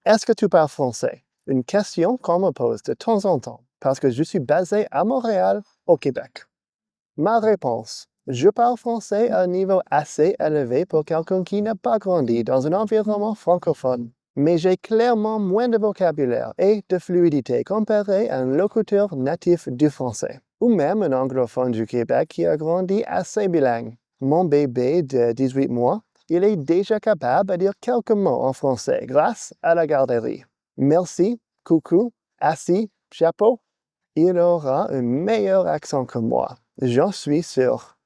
Est-ce que tu parles français? Une question qu'on me pose de temps en temps parce que je suis basé à Montréal, au Québec. Ma réponse: je parle français à un niveau assez élevé pour quelqu'un qui n'a pas grandi dans un environnement francophone. Mais j'ai clairement moins de vocabulaire et de fluidité comparé à un locuteur natif du français, ou même un anglophone du Québec qui a grandi assez bilingue. Mon bébé de 18 mois, il est déjà capable de dire quelques mots en français grâce à la garderie. Merci, coucou, assis, chapeau. Il aura un meilleur accent que moi, j'en suis sûr.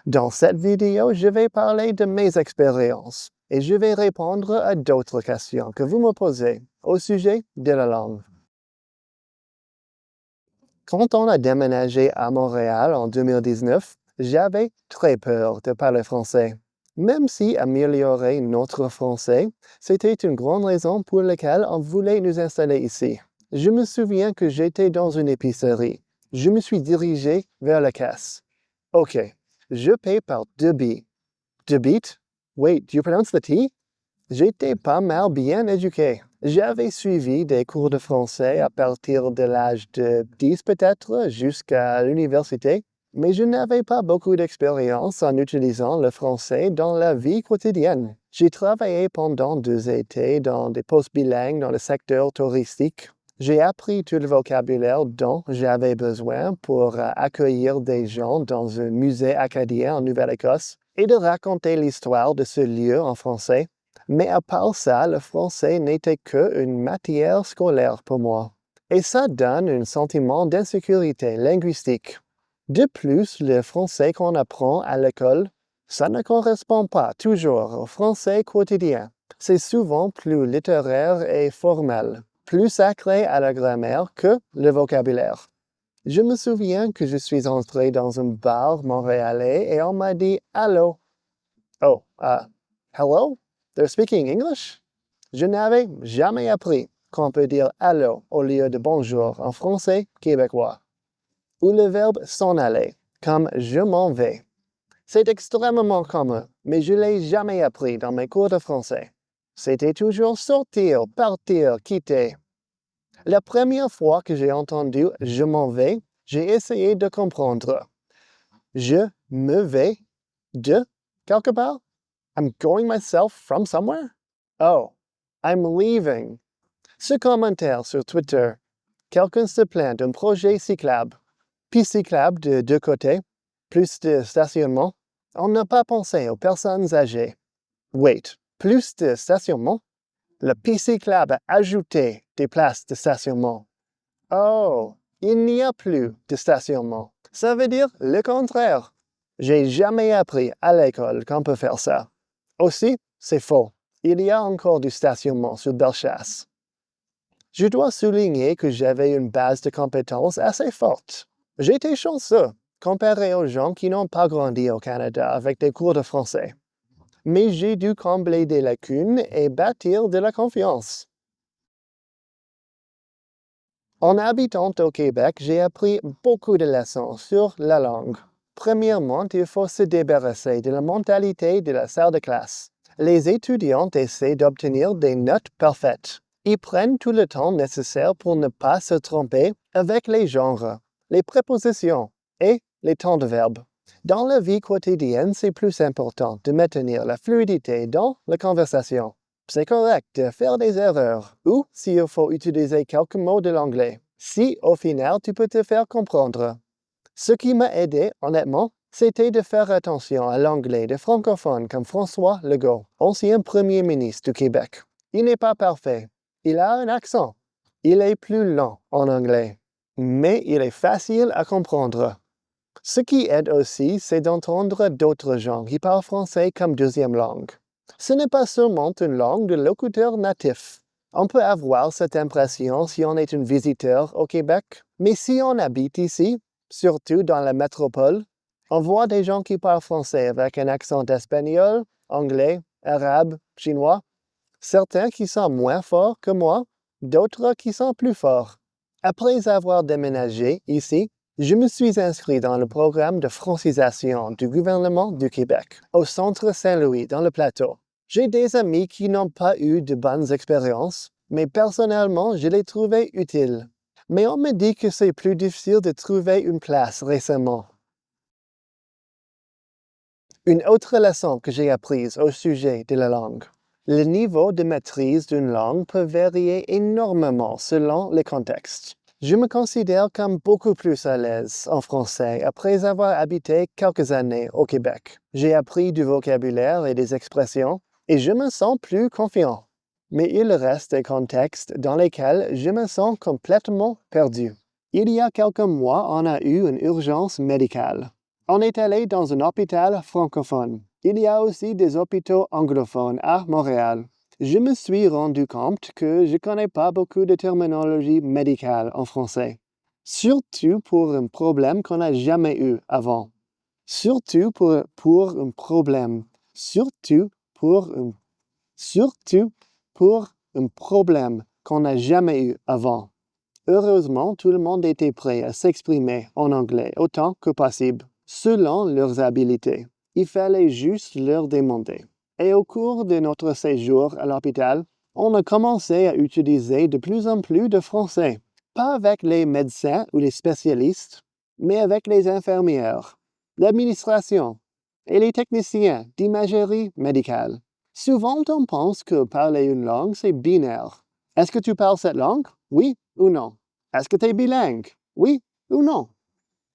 Dans cette vidéo, je vais parler de mes expériences et je vais répondre à d'autres questions que vous me posez au sujet de la langue. Quand on a déménagé à Montréal en 2019, j'avais très peur de parler français. Même si améliorer notre français, c'était une grande raison pour laquelle on voulait nous installer ici. Je me souviens que j'étais dans une épicerie. Je me suis dirigé vers la caisse. OK, je paie par debit. Debit? Wait, do you pronounce the T? J'étais pas mal bien éduqué. J'avais suivi des cours de français à partir de l'âge de 10 peut-être jusqu'à l'université, mais je n'avais pas beaucoup d'expérience en utilisant le français dans la vie quotidienne. J'ai travaillé pendant 2 étés dans des postes bilingues dans le secteur touristique. J'ai appris tout le vocabulaire dont j'avais besoin pour accueillir des gens dans un musée acadien en Nouvelle-Écosse et de raconter l'histoire de ce lieu en français. Mais à part ça, le français n'était qu'une matière scolaire pour moi. Et ça donne un sentiment d'insécurité linguistique. De plus, le français qu'on apprend à l'école, ça ne correspond pas toujours au français quotidien. C'est souvent plus littéraire et formel, plus sacré à la grammaire que le vocabulaire. Je me souviens que je suis entré dans un bar montréalais et on m'a dit « Allô ». Oh, hello? They're speaking English? Je n'avais jamais appris qu'on peut dire allô au lieu de bonjour en français québécois. Ou le verbe s'en aller, comme je m'en vais. C'est extrêmement commun, mais je ne l'ai jamais appris dans mes cours de français. C'était toujours sortir, partir, quitter. La première fois que j'ai entendu je m'en vais, j'ai essayé de comprendre. Je me vais de quelque part? I'm going myself from somewhere? Oh, I'm leaving. Ce commentaire sur Twitter, quelqu'un se plaint d'un projet cyclable. Piste cyclable de 2 côtés, plus de stationnement. On n'a pas pensé aux personnes âgées. Wait, plus de stationnement? La piste cyclable a ajouté des places de stationnement. Oh, il n'y a plus de stationnement. Ça veut dire le contraire. J'ai jamais appris à l'école qu'on peut faire ça. Aussi, c'est faux. Il y a encore du stationnement sur Bellechasse. Je dois souligner que j'avais une base de compétences assez forte. J'étais chanceux, comparé aux gens qui n'ont pas grandi au Canada avec des cours de français. Mais j'ai dû combler des lacunes et bâtir de la confiance. En habitant au Québec, j'ai appris beaucoup de leçons sur la langue. Premièrement, il faut se débarrasser de la mentalité de la salle de classe. Les étudiants essaient d'obtenir des notes parfaites. Ils prennent tout le temps nécessaire pour ne pas se tromper avec les genres, les prépositions et les temps de verbe. Dans la vie quotidienne, c'est plus important de maintenir la fluidité dans la conversation. C'est correct de faire des erreurs, ou s'il faut utiliser quelques mots de l'anglais, si au final tu peux te faire comprendre. Ce qui m'a aidé, honnêtement, c'était de faire attention à l'anglais de francophones comme François Legault, ancien premier ministre du Québec. Il n'est pas parfait. Il a un accent. Il est plus lent en anglais. Mais il est facile à comprendre. Ce qui aide aussi, c'est d'entendre d'autres gens qui parlent français comme deuxième langue. Ce n'est pas seulement une langue de locuteur natif. On peut avoir cette impression si on est un visiteur au Québec, mais si on habite ici, surtout dans la métropole, on voit des gens qui parlent français avec un accent espagnol, anglais, arabe, chinois. Certains qui sont moins forts que moi, d'autres qui sont plus forts. Après avoir déménagé ici, je me suis inscrit dans le programme de francisation du gouvernement du Québec, au Centre Saint-Louis, dans le Plateau. J'ai des amis qui n'ont pas eu de bonnes expériences, mais personnellement, je l'ai trouvé utile. Mais on me dit que c'est plus difficile de trouver une place récemment. Une autre leçon que j'ai apprise au sujet de la langue. Le niveau de maîtrise d'une langue peut varier énormément selon le contexte. Je me considère comme beaucoup plus à l'aise en français après avoir habité quelques années au Québec. J'ai appris du vocabulaire et des expressions et je me sens plus confiant. Mais il reste des contextes dans lesquels je me sens complètement perdu. Il y a quelques mois, on a eu une urgence médicale. On est allé dans un hôpital francophone. Il y a aussi des hôpitaux anglophones à Montréal. Je me suis rendu compte que je ne connais pas beaucoup de terminologie médicale en français. Surtout pour un problème qu'on n'a jamais eu avant. Surtout pour un problème. Surtout pour un problème qu'on n'a jamais eu avant. Heureusement, tout le monde était prêt à s'exprimer en anglais autant que possible, selon leurs habiletés. Il fallait juste leur demander. Et au cours de notre séjour à l'hôpital, on a commencé à utiliser de plus en plus de français. Pas avec les médecins ou les spécialistes, mais avec les infirmières, l'administration et les techniciens d'imagerie médicale. Souvent, on pense que parler une langue, c'est binaire. Est-ce que tu parles cette langue? Oui ou non? Est-ce que tu es bilingue? Oui ou non?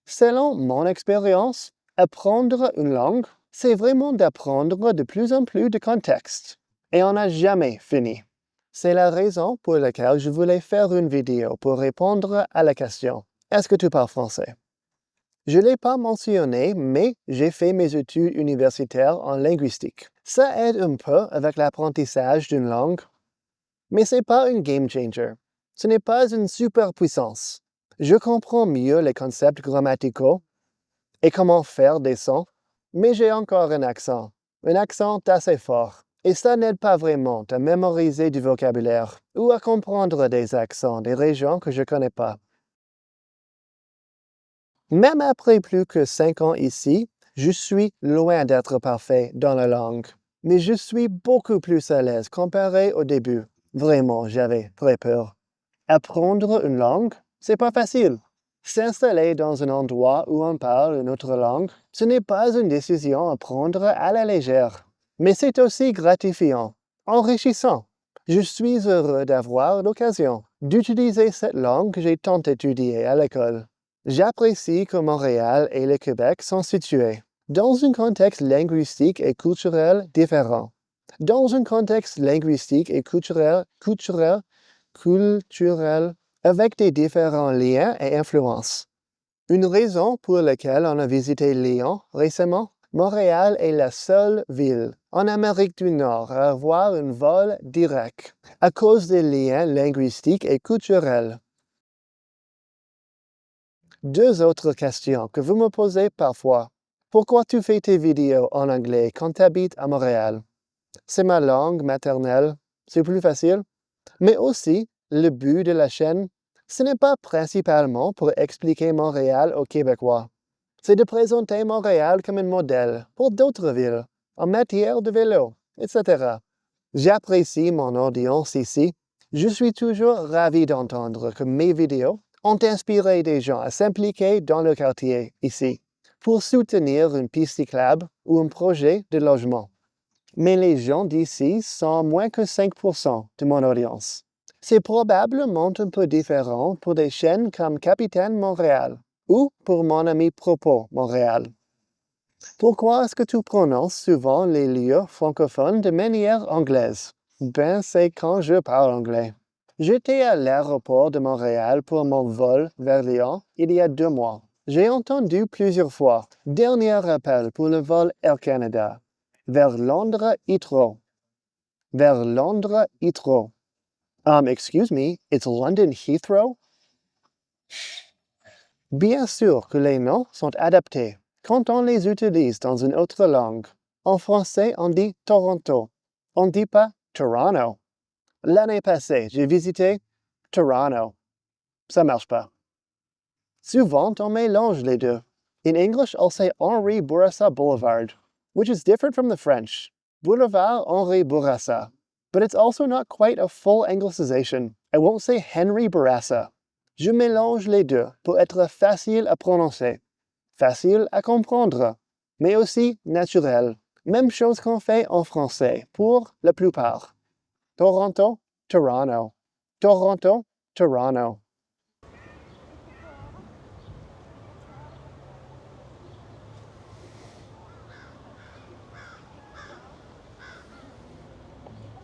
Selon mon expérience, apprendre une langue, c'est vraiment d'apprendre de plus en plus de contextes. Et on n'a jamais fini. C'est la raison pour laquelle je voulais faire une vidéo pour répondre à la question « Est-ce que tu parles français ?» Je ne l'ai pas mentionné, mais j'ai fait mes études universitaires en linguistique. Ça aide un peu avec l'apprentissage d'une langue, mais ce n'est pas un game changer. Ce n'est pas une superpuissance. Je comprends mieux les concepts grammaticaux et comment faire des sons, mais j'ai encore un accent assez fort. Et ça n'aide pas vraiment à mémoriser du vocabulaire ou à comprendre des accents des régions que je ne connais pas. Même après plus que 5 ans ici, je suis loin d'être parfait dans la langue. Mais je suis beaucoup plus à l'aise comparé au début. Vraiment, j'avais très peur. Apprendre une langue, c'est pas facile. S'installer dans un endroit où on parle une autre langue, ce n'est pas une décision à prendre à la légère. Mais c'est aussi gratifiant, enrichissant. Je suis heureux d'avoir l'occasion d'utiliser cette langue que j'ai tant étudiée à l'école. J'apprécie que Montréal et le Québec sont situés dans un contexte linguistique et culturel différent. Dans un contexte linguistique et culturel avec des différents liens et influences. Une raison pour laquelle on a visité Lyon récemment, Montréal est la seule ville en Amérique du Nord à avoir un vol direct à cause des liens linguistiques et culturels. Deux autres questions que vous me posez parfois. Pourquoi tu fais tes vidéos en anglais quand tu habites à Montréal? C'est ma langue maternelle, c'est plus facile. Mais aussi, le but de la chaîne, ce n'est pas principalement pour expliquer Montréal aux Québécois. C'est de présenter Montréal comme un modèle pour d'autres villes, en matière de vélo, etc. J'apprécie mon audience ici. Je suis toujours ravi d'entendre que mes vidéos ont inspiré des gens à s'impliquer dans le quartier ici pour soutenir une piste cyclable ou un projet de logement. Mais les gens d'ici sont moins que 5% de mon audience. C'est probablement un peu différent pour des chaînes comme Capitaine Montréal ou pour mon ami Propos Montréal. Pourquoi est-ce que tu prononces souvent les lieux francophones de manière anglaise? Ben, c'est quand je parle anglais. J'étais à l'aéroport de Montréal pour mon vol vers Lyon il y a 2 mois. J'ai entendu plusieurs fois « Dernier appel pour le vol Air Canada » vers Londres Heathrow. Vers Londres Heathrow. Excuse me, it's London Heathrow? Bien sûr que les noms sont adaptés quand on les utilise dans une autre langue. En français, on dit Toronto. On ne dit pas Toronto. L'année passée, j'ai visité Toronto. Ça marche pas. Souvent, on mélange les deux. In English, I'll say Henri Bourassa Boulevard, which is different from the French. Boulevard Henri Bourassa. but it's also not quite a full anglicization. I won't say Henry Bourassa. Je mélange les deux pour être facile à prononcer, facile à comprendre, mais aussi naturel. Même chose qu'on fait en français pour la plupart. Toronto, Toronto. Toronto, Toronto.